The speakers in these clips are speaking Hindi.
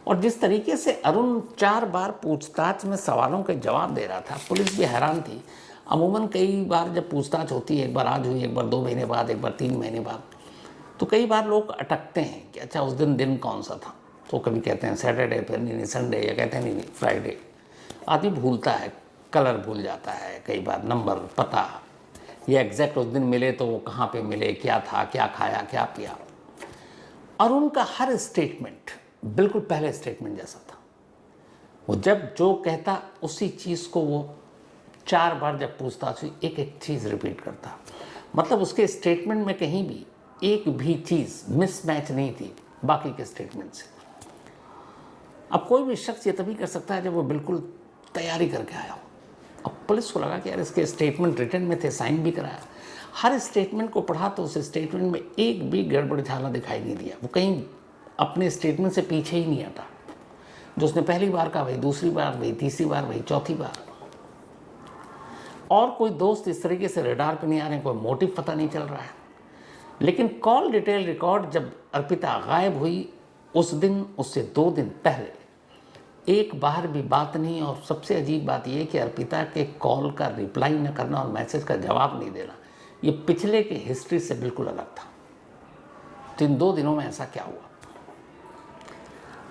और जिस तरीके से अरुण 4 बार पूछताछ में सवालों के जवाब दे रहा था, पुलिस भी हैरान थी। अमूमन कई बार जब पूछताछ होती है, एक बार आज हुई, एक बार 2 महीने बाद, एक बार 3 महीने बाद, तो कई बार लोग अटकते हैं कि अच्छा उस दिन कौन सा था। तो कभी कहते हैं सैटरडे, फिर नहीं संडे, या कहते हैं नहीं फ्राइडे। आदमी भूलता है, कलर भूल जाता है, कई बार नंबर, पता, या एग्जैक्ट उस दिन मिले तो वो कहाँ पे मिले, क्या था, क्या खाया, क्या पिया। और उनका हर स्टेटमेंट बिल्कुल पहले स्टेटमेंट जैसा था। वो जब जो कहता उसी चीज़ को वो 4 बार जब पूछताछ हुई एक एक चीज़ रिपीट करता। मतलब उसके स्टेटमेंट में कहीं भी एक भी चीज़ मिसमैच नहीं थी बाकी के स्टेटमेंट से। अब कोई भी शख्स ये तभी कर सकता है जब वो बिल्कुल तैयारी करके आया हो। अब पुलिस को लगा कि यार इसके स्टेटमेंट रिटन में थे, साइन भी कराया, हर स्टेटमेंट को पढ़ा तो उस स्टेटमेंट में एक भी गड़बड़ झाला दिखाई नहीं दिया। वो कहीं अपने स्टेटमेंट से पीछे ही नहीं हटा। जो उसने पहली बार कहा वही दूसरी बार, वही तीसरी बार, वही चौथी बार। और कोई दोस्त इस तरीके से रडार पे नहीं आ रहे हैं, कोई मोटिव पता नहीं चल रहा है। लेकिन कॉल डिटेल रिकॉर्ड जब अर्पिता गायब हुई उस दिन, उससे 2 दिन पहले एक बार भी बात नहीं। और सबसे अजीब बात यह कि अर्पिता के कॉल का रिप्लाई न करना और मैसेज का जवाब नहीं देना, ये पिछले के हिस्ट्री से बिल्कुल अलग था। तो इन 2 दिनों में ऐसा क्या हुआ?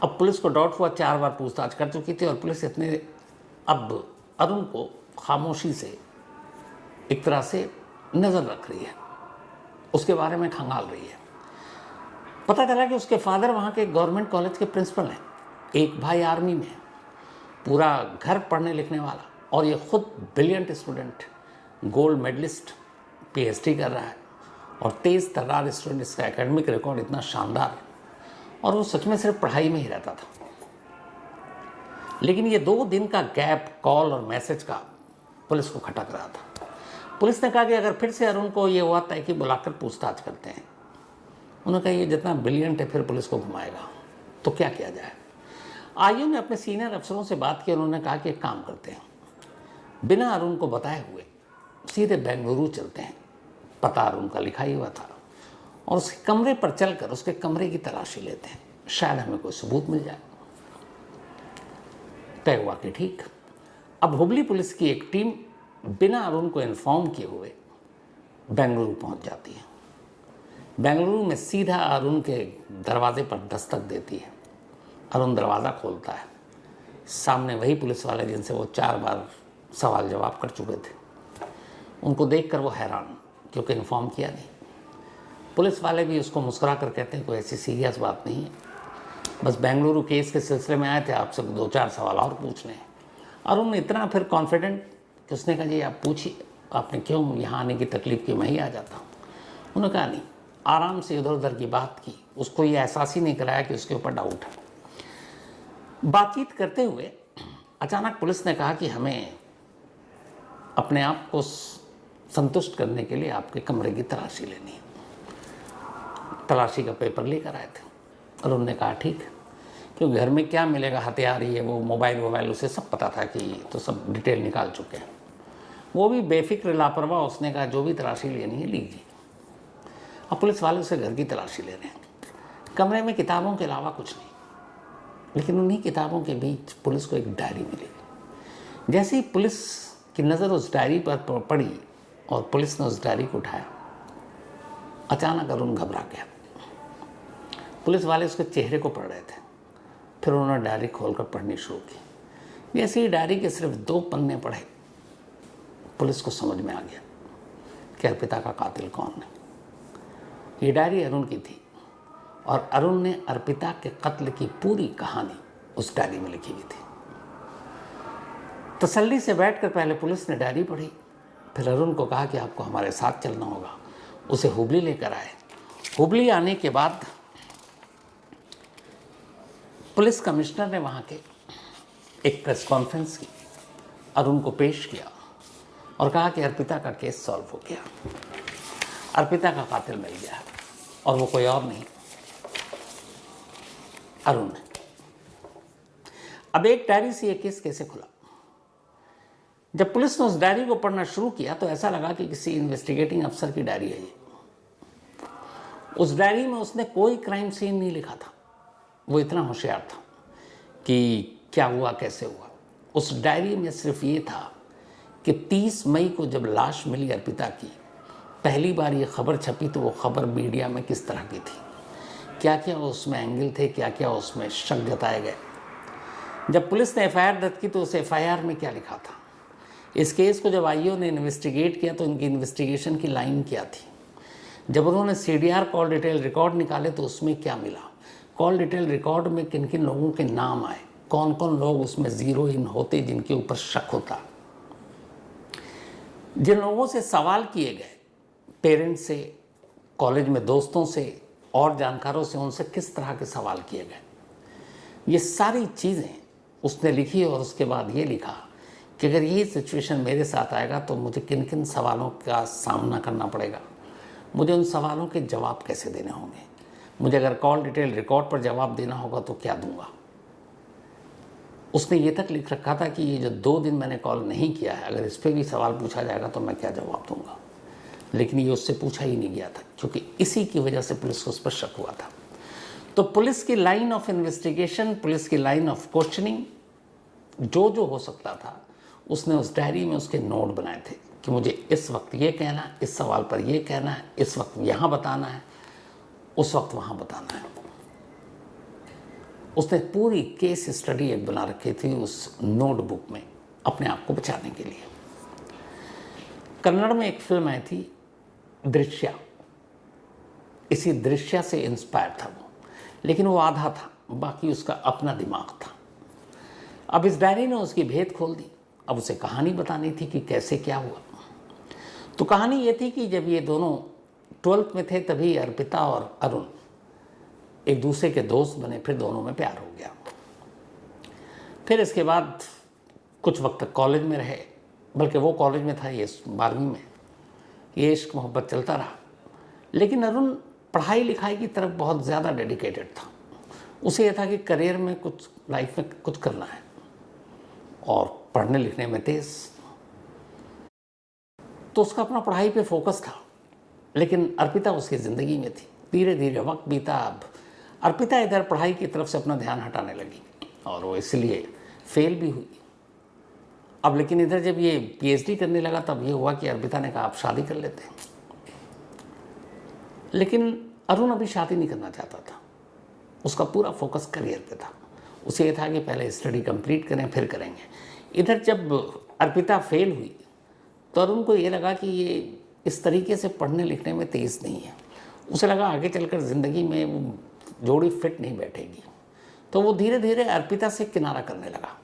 अब पुलिस को डाउट हुआ, 4 बार पूछताछ कर चुकी थी और पुलिस इतने अब अरुण को खामोशी से एक तरह से नज़र रख रही है, उसके बारे में खंगाल रही है। पता चला कि उसके फादर वहाँ के गवर्नमेंट कॉलेज के प्रिंसिपल हैं, एक भाई आर्मी में, पूरा घर पढ़ने लिखने वाला, और ये खुद brilliant student, gold medalist, PhD कर रहा है और तेज़ तर्रार स्टूडेंट। इसका एकेडमिक रिकॉर्ड इतना शानदार, और वो सच में सिर्फ पढ़ाई में ही रहता था। लेकिन ये 2 दिन का गैप कॉल और मैसेज का पुलिस को खटक रहा था। पुलिस ने कहा कि अगर फिर से अरुण को ये हुआ था कि बुलाकर पूछताछ करते हैं, उन्होंने कहा ये जितना ब्रिलियंट है फिर पुलिस को घुमाएगा, तो क्या किया जाए। आयु ने अपने सीनियर अफसरों से बात की। उन्होंने कहा कि एक काम करते हैं, बिना अरुण को बताए हुए सीधे बेंगलुरु चलते हैं। पता अरुण का लिखा ही हुआ था, और उसके कमरे पर चलकर उसके कमरे की तलाशी लेते हैं, शायद हमें कोई सबूत मिल जाए। तय हुआ कि ठीक। अब हुबली पुलिस की एक टीम बिना अरुण को इन्फॉर्म किए हुए बेंगलुरु पहुंच जाती है। बेंगलुरु में सीधा अरुण के दरवाजे पर दस्तक देती है। अरुण दरवाज़ा खोलता है, सामने वही पुलिस वाले जिनसे वो 4 बार सवाल जवाब कर चुके थे। उनको देखकर वो हैरान, क्योंकि इन्फॉर्म किया नहीं। पुलिस वाले भी उसको मुस्कुरा कर कहते हैं कोई ऐसी सीरियस बात नहीं है, बस बेंगलुरु केस के सिलसिले में आए थे, आपसे 2-4 सवाल और पूछने हैं। अरुण इतना फिर कॉन्फिडेंट कि उसने कहा जी आप पूछिए, आपने क्यों यहाँ आने की तकलीफ़ की, मैं ही आ जाता हूँ। उन्होंने कहा नहीं, आराम से इधर उधर की बात की, उसको ये एहसास ही नहीं कराया कि उसके ऊपर डाउट है। बातचीत करते हुए अचानक पुलिस ने कहा कि हमें अपने आप को संतुष्ट करने के लिए आपके कमरे की तलाशी लेनी है। तलाशी का पेपर लेकर आए थे और उन्होंने कहा ठीक, क्योंकि घर में क्या मिलेगा, हथियार ही है, वो मोबाइल उसे सब पता था कि तो सब डिटेल निकाल चुके हैं। वो भी बेफिक्र लापरवाह, उसने कहा जो भी तलाशी लेनी है लीजिए। अब पुलिस वाले उसे घर की तलाशी ले रहे हैं। कमरे में किताबों के अलावा कुछ नहीं, लेकिन उन्हीं किताबों के बीच पुलिस को एक डायरी मिली। जैसे ही पुलिस की नज़र उस डायरी पर पड़ी और पुलिस ने उस डायरी को उठाया, अचानक अरुण घबरा गया। पुलिस वाले उसके चेहरे को पढ़ रहे थे, फिर उन्होंने डायरी खोलकर पढ़नी शुरू की। जैसे ही डायरी के सिर्फ 2 पन्ने पढ़े, पुलिस को समझ में आ गया कि अर्पिता का कातिल कौन है। ये डायरी अरुण की थी और अरुण ने अर्पिता के कत्ल की पूरी कहानी उस डायरी में लिखी हुई थी। तसल्ली से बैठकर पहले पुलिस ने डायरी पढ़ी, फिर अरुण को कहा कि आपको हमारे साथ चलना होगा। उसे हुबली लेकर आए। हुबली आने के बाद पुलिस कमिश्नर ने वहाँ के एक प्रेस कॉन्फ्रेंस की, अरुण को पेश किया और कहा कि अर्पिता का केस सॉल्व हो गया, अर्पिता का कातिल मिल गया, और वो कोई और नहीं, अरुण है। अब एक डायरी से ये केस कैसे खुला? जब पुलिस ने उस डायरी को पढ़ना शुरू किया तो ऐसा लगा कि किसी इन्वेस्टिगेटिंग अफसर की डायरी है ये। उस डायरी में उसने कोई क्राइम सीन नहीं लिखा था, वो इतना होशियार था। कि क्या हुआ कैसे हुआ। उस डायरी में सिर्फ ये था कि 30 मई को जब लाश मिली अर्पिता की, पहली बार ये खबर छपी तो वो खबर मीडिया में किस तरह की थी, क्या क्या उसमें एंगल थे, क्या क्या उसमें शक जताए गए। जब पुलिस ने एफआईआर दर्ज की तो उस एफआईआर में क्या लिखा था। इस केस को जब आईओ ने इन्वेस्टिगेट किया तो उनकी इन्वेस्टिगेशन की लाइन क्या थी। जब उन्होंने सीडीआर कॉल डिटेल रिकॉर्ड निकाले तो उसमें क्या मिला, कॉल डिटेल रिकॉर्ड में किन किन लोगों के नाम आए, कौन कौन लोग उसमें जीरो इन होते जिनके ऊपर शक होता। जिन लोगों से सवाल किए गए, पेरेंट्स से, कॉलेज में दोस्तों से और जानकारों से, उनसे किस तरह के सवाल किए गए, ये सारी चीज़ें उसने लिखी। और उसके बाद ये लिखा कि अगर ये सिचुएशन मेरे साथ आएगा तो मुझे किन किन सवालों का सामना करना पड़ेगा, मुझे उन सवालों के जवाब कैसे देने होंगे, मुझे अगर कॉल डिटेल रिकॉर्ड पर जवाब देना होगा तो क्या दूंगा। उसने ये तक लिख रखा था कि ये जो 2 दिन मैंने कॉल नहीं किया है, अगर इस पर भी सवाल पूछा जाएगा तो मैं क्या जवाब दूंगा। लेकिन ये उससे पूछा ही नहीं गया था, क्योंकि इसी की वजह से पुलिस को उस पर शक हुआ था। तो पुलिस की लाइन ऑफ इन्वेस्टिगेशन, पुलिस की लाइन ऑफ क्वेश्चनिंग, जो जो हो सकता था उसने उस डायरी में उसके नोट बनाए थे कि मुझे इस वक्त ये कहना है, इस सवाल पर ये कहना है, इस वक्त यहाँ बताना है, उस वक्त वहाँ बताना है। उसने पूरी केस स्टडी एक बना रखी थी उस नोटबुक में, अपने आप को बचाने के लिए। कन्नड़ में एक फिल्म आई थी दृश्या, इसी दृश्या से इंस्पायर था वो, लेकिन वो आधा था, बाकी उसका अपना दिमाग था। अब इस डायरी ने उसकी भेद खोल दी। अब उसे कहानी बतानी थी कि कैसे क्या हुआ। तो कहानी ये थी कि जब ये दोनों 12th में थे तभी अर्पिता और अरुण एक दूसरे के दोस्त बने, फिर दोनों में प्यार हो गया। फिर इसके बाद कुछ वक्त तक कॉलेज में रहे, बल्कि वो कॉलेज में था, ये 12वीं में। ये इश्क मोहब्बत चलता रहा, लेकिन अरुण पढ़ाई लिखाई की तरफ बहुत ज़्यादा डेडिकेटेड था। उसे यह था कि करियर में कुछ, लाइफ में कुछ करना है, और पढ़ने लिखने में तेज, तो उसका अपना पढ़ाई पे फोकस था। लेकिन अर्पिता उसकी ज़िंदगी में थी। धीरे धीरे वक्त बीता। अब अर्पिता इधर पढ़ाई की तरफ से अपना ध्यान हटाने लगी और वो इसलिए फेल भी हुई। अब लेकिन इधर जब ये पीएचडी करने लगा तब ये हुआ कि अर्पिता ने कहा आप शादी कर लेते हैं। लेकिन अरुण अभी शादी नहीं करना चाहता था, उसका पूरा फोकस करियर पे था। उसे ये था कि पहले स्टडी कंप्लीट करें फिर करेंगे। इधर जब अर्पिता फेल हुई तो अरुण को ये लगा कि ये इस तरीके से पढ़ने लिखने में तेज़ नहीं है। उसे लगा आगे चलकर ज़िंदगी में वो जोड़ी फिट नहीं बैठेगी, तो वो धीरे धीरे अर्पिता से किनारा करने लगा।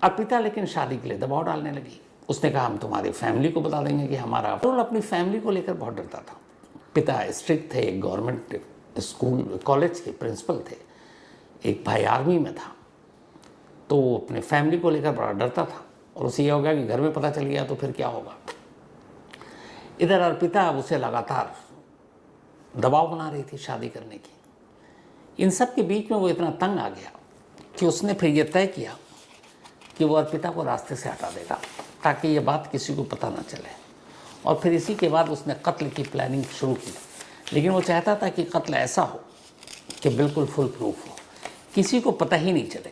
अर्पिता लेकिन शादी के लिए दबाव डालने लगी। उसने कहा हम तुम्हारी फैमिली को बता देंगे कि हमारा। अरुण अपनी फैमिली को लेकर बहुत डरता था। पिता स्ट्रिक्ट थे, गवर्नमेंट स्कूल कॉलेज के प्रिंसिपल थे, एक भाई आर्मी में था, तो वो अपने फैमिली को लेकर बड़ा डरता था। और उसे यह हो गया कि घर में पता चल गया तो फिर क्या होगा। इधर अर्पिता उसे लगातार दबाव बना रही थी शादी करने की। इन सब के बीच में वो इतना तंग आ गया कि उसने फिर ये तय किया कि वो अर्पिता को रास्ते से हटा देगा ताकि ये बात किसी को पता ना चले। और फिर इसी के बाद उसने कत्ल की प्लानिंग शुरू की। लेकिन वो चाहता था कि कत्ल ऐसा हो कि बिल्कुल फुल प्रूफ हो, किसी को पता ही नहीं चले।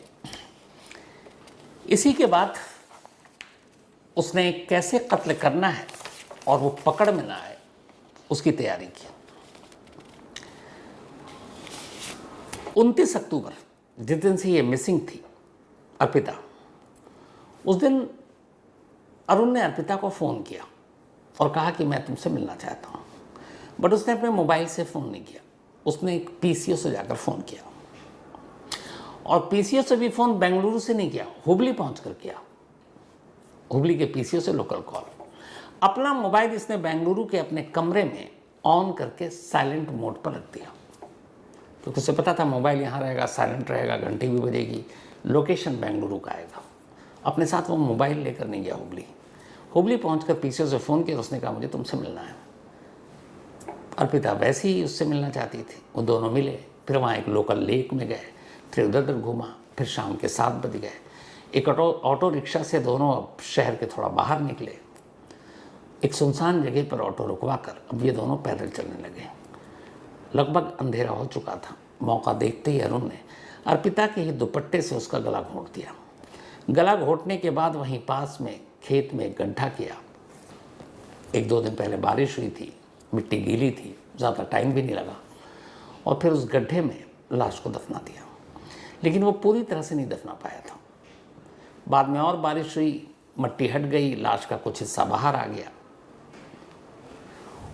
इसी के बाद उसने कैसे कत्ल करना है और वो पकड़ में ना आए उसकी तैयारी की। 29 अक्टूबर जिस दिन से ये मिसिंग थी अर्पिता, उस दिन अरुण ने अर्पिता को फ़ोन किया और कहा कि मैं तुमसे मिलना चाहता हूँ। बट उसने अपने मोबाइल से फ़ोन नहीं किया, उसने एक पीसीओ से जाकर फ़ोन किया। और पीसीओ से भी फ़ोन बेंगलुरु से नहीं किया, हुबली पहुंचकर किया। हुबली के पीसीओ से लोकल कॉल। अपना मोबाइल इसने बेंगलुरु के अपने कमरे में ऑन करके साइलेंट मोड पर रख दिया, क्योंकि उसे पता था मोबाइल यहाँ रहेगा, साइलेंट रहेगा, घंटी भी बजेगी, लोकेशन बेंगलुरु का आएगा। अपने साथ वो मोबाइल लेकर नहीं गया हुबली। हुबली पहुंचकर पीसीओ से फ़ोन किया, उसने कहा मुझे तुमसे मिलना है। अर्पिता वैसे ही उससे मिलना चाहती थी। वो दोनों मिले, फिर वहाँ एक लोकल लेक में गए, फिर उधर उधर घूमा, फिर शाम के 7 बज गए। एक ऑटो रिक्शा से दोनों शहर के थोड़ा बाहर निकले। एक सुनसान जगह पर ऑटो रुकवा कर अब ये दोनों पैदल चलने लगे। लगभग अंधेरा हो चुका था। मौका देखते ही अरुण ने अर्पिता के ही दुपट्टे से उसका गला घोंट दिया। गला घोंटने के बाद वहीं पास में खेत में एक गड्ढा किया। 1-2 दिन पहले बारिश हुई थी, मिट्टी गीली थी, ज़्यादा टाइम भी नहीं लगा, और फिर उस गड्ढे में लाश को दफना दिया। लेकिन वो पूरी तरह से नहीं दफना पाया था। बाद में और बारिश हुई, मिट्टी हट गई, लाश का कुछ हिस्सा बाहर आ गया,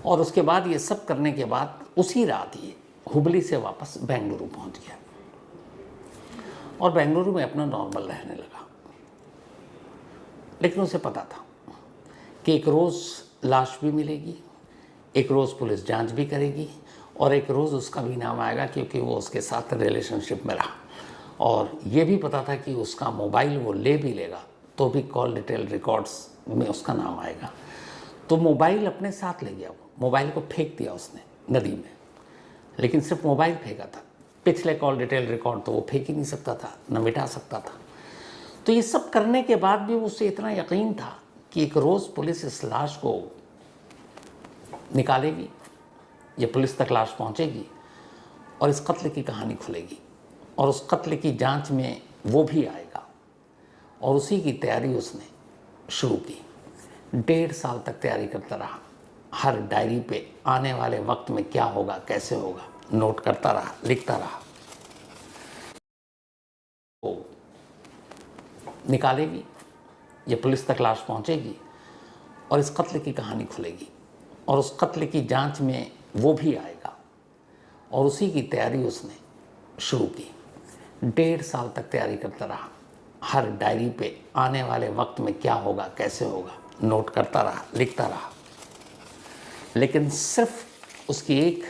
और उसके बाद ये सब करने के बाद उसी रात ये हुबली से वापस बेंगलुरु पहुंच गया और बेंगलुरु में अपना नॉर्मल रहने लगा। लेकिन उसे पता था कि एक रोज़ लाश भी मिलेगी, एक रोज़ पुलिस जांच भी करेगी, और एक रोज़ उसका भी नाम आएगा, क्योंकि वो उसके साथ रिलेशनशिप में रहा। और ये भी पता था कि उसका मोबाइल वो ले भी लेगा तो भी कॉल डिटेल रिकॉर्ड्स में उसका नाम आएगा। तो मोबाइल अपने साथ ले गया। वो मोबाइल को फेंक दिया उसने नदी में, लेकिन सिर्फ मोबाइल फेंका था। पिछले कॉल डिटेल रिकॉर्ड तो वो फेंक ही नहीं सकता था, न मिटा सकता था। तो ये सब करने के बाद भी उसे इतना यकीन था कि एक रोज़ पुलिस इस लाश को निकालेगी, ये पुलिस तक लाश पहुंचेगी और इस कत्ल की कहानी खुलेगी, और उस कत्ल की जांच में वो भी आएगा। और उसी की तैयारी उसने शुरू की। 1.5 साल तक तैयारी करता रहा। हर डायरी पे आने वाले वक्त में क्या होगा, कैसे होगा, नोट करता रहा, लिखता रहा। वो निकालेगी, ये पुलिस तक लाश पहुंचेगी और इस कत्ल की कहानी खुलेगी, और उस कत्ल की जांच में वो भी आएगा। और उसी की तैयारी उसने शुरू की। 1.5 साल तक तैयारी करता रहा। हर डायरी पे आने वाले वक्त में क्या होगा, कैसे होगा, नोट करता रहा, लिखता रहा। लेकिन सिर्फ उसकी एक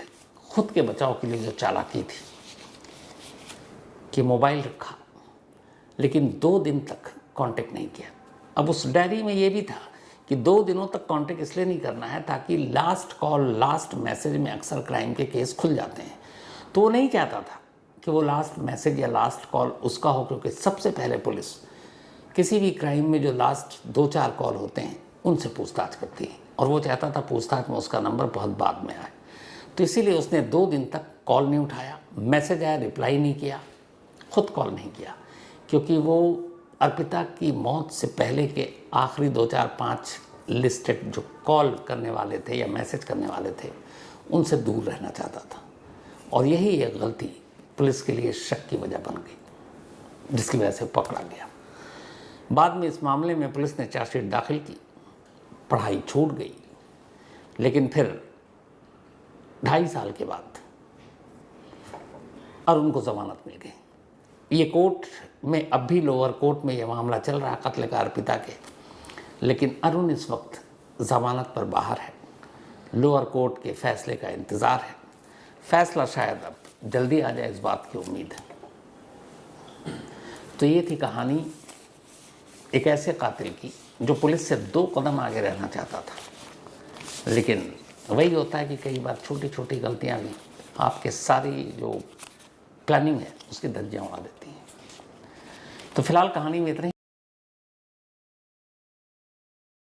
खुद के बचाव के लिए जो चालाकी थी कि मोबाइल रखा, लेकिन 2 दिन तक कांटेक्ट नहीं किया। अब उस डायरी में ये भी था कि 2 दिनों तक कांटेक्ट इसलिए नहीं करना है ताकि लास्ट कॉल, लास्ट मैसेज में अक्सर क्राइम के केस खुल जाते हैं। तो वो नहीं चाहता था कि वो लास्ट मैसेज या लास्ट कॉल उसका हो, क्योंकि सबसे पहले पुलिस किसी भी क्राइम में जो लास्ट 2-4 कॉल होते हैं उनसे पूछताछ करती है, और वो चाहता था पूछताछ में उसका नंबर बहुत बाद में आए। तो इसीलिए उसने 2 दिन तक कॉल नहीं उठाया, मैसेज आया रिप्लाई नहीं किया, खुद कॉल नहीं किया, क्योंकि वो अर्पिता की मौत से पहले के आखिरी 2-4-5 लिस्टेड जो कॉल करने वाले थे या मैसेज करने वाले थे उनसे दूर रहना चाहता था। और यही एक गलती पुलिस के लिए शक की वजह बन गई, जिसकी वजह से पकड़ा गया। बाद में इस मामले में पुलिस ने चार्जशीट दाखिल की, पढ़ाई छूट गई, लेकिन फिर 2.5 साल के बाद अरुण को जमानत मिल गई। ये कोर्ट में अब भी लोअर कोर्ट में ये मामला चल रहा कत्ल का अर्पिता के, लेकिन अरुण इस वक्त जमानत पर बाहर है। लोअर कोर्ट के फैसले का इंतज़ार है। फैसला शायद अब जल्दी आ जाए, इस बात की उम्मीद है। तो ये थी कहानी एक ऐसे कातिल की जो पुलिस से 2 कदम आगे रहना चाहता था। लेकिन वही होता है कि कई बार छोटी छोटी गलतियां भी आपके सारी जो प्लानिंग है उसकी धज्जियां उड़ा देती हैं। तो फिलहाल कहानी में इतना ही।